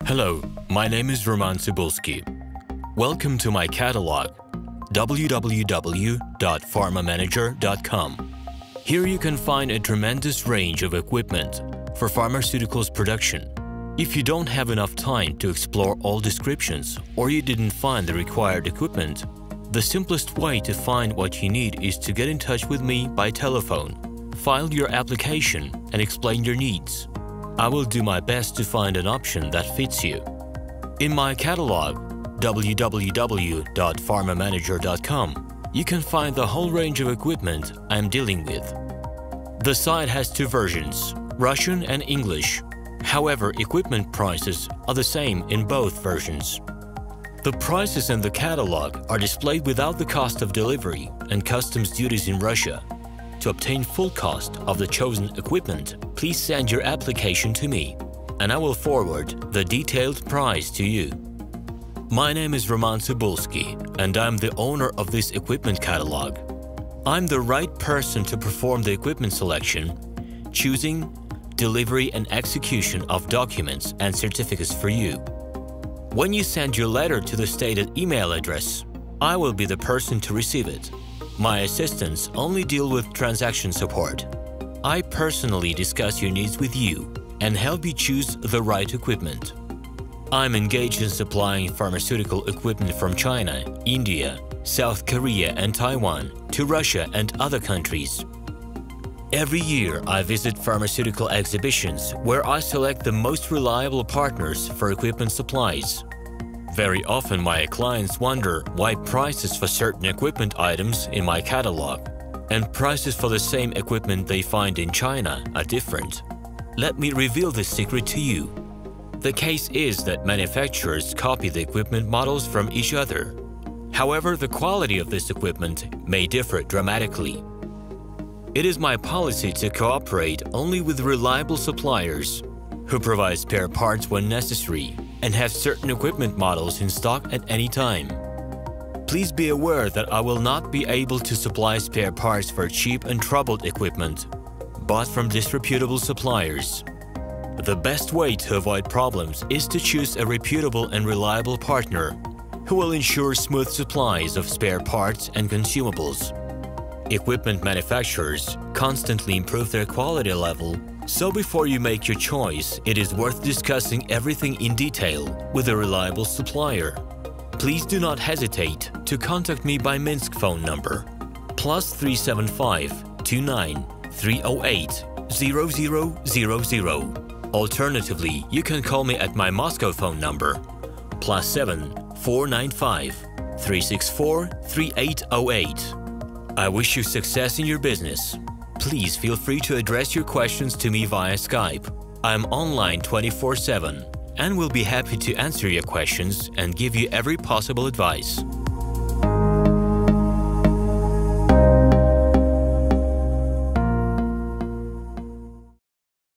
Hello, my name is Roman Cybulski. Welcome to my catalog, www.pharmamanager.com. Here you can find a tremendous range of equipment for pharmaceuticals production. If you don't have enough time to explore all descriptions or you didn't find the required equipment, the simplest way to find what you need is to get in touch with me by telephone, file your application, and explain your needs. I will do my best to find an option that fits you. In my catalog, www.pharmamanager.com, you can find the whole range of equipment I am dealing with. The site has two versions, Russian and English. However, equipment prices are the same in both versions. The prices in the catalog are displayed without the cost of delivery and customs duties in Russia. To obtain full cost of the chosen equipment, please send your application to me, and I will forward the detailed price to you. My name is Roman Cybulski, and I'm the owner of this equipment catalog. I'm the right person to perform the equipment selection, choosing, delivery and execution of documents and certificates for you. When you send your letter to the stated email address, I will be the person to receive it. My assistants only deal with transaction support. I personally discuss your needs with you and help you choose the right equipment. I'm engaged in supplying pharmaceutical equipment from China, India, South Korea and Taiwan to Russia and other countries. Every year, I visit pharmaceutical exhibitions where I select the most reliable partners for equipment supplies. Very often, my clients wonder why prices for certain equipment items in my catalog and prices for the same equipment they find in China are different. Let me reveal this secret to you. The case is that manufacturers copy the equipment models from each other. However, the quality of this equipment may differ dramatically. It is my policy to cooperate only with reliable suppliers who provide spare parts when necessary and have certain equipment models in stock at any time. Please be aware that I will not be able to supply spare parts for cheap and troubled equipment bought from disreputable suppliers. The best way to avoid problems is to choose a reputable and reliable partner who will ensure smooth supplies of spare parts and consumables. Equipment manufacturers constantly improve their quality level, so before you make your choice, it is worth discussing everything in detail with a reliable supplier. Please do not hesitate to contact me by Minsk phone number +375 29 308 0000. Alternatively, you can call me at my Moscow phone number +7 495 364 3808. I wish you success in your business. Please feel free to address your questions to me via Skype. I am online 24/7 and will be happy to answer your questions and give you every possible advice.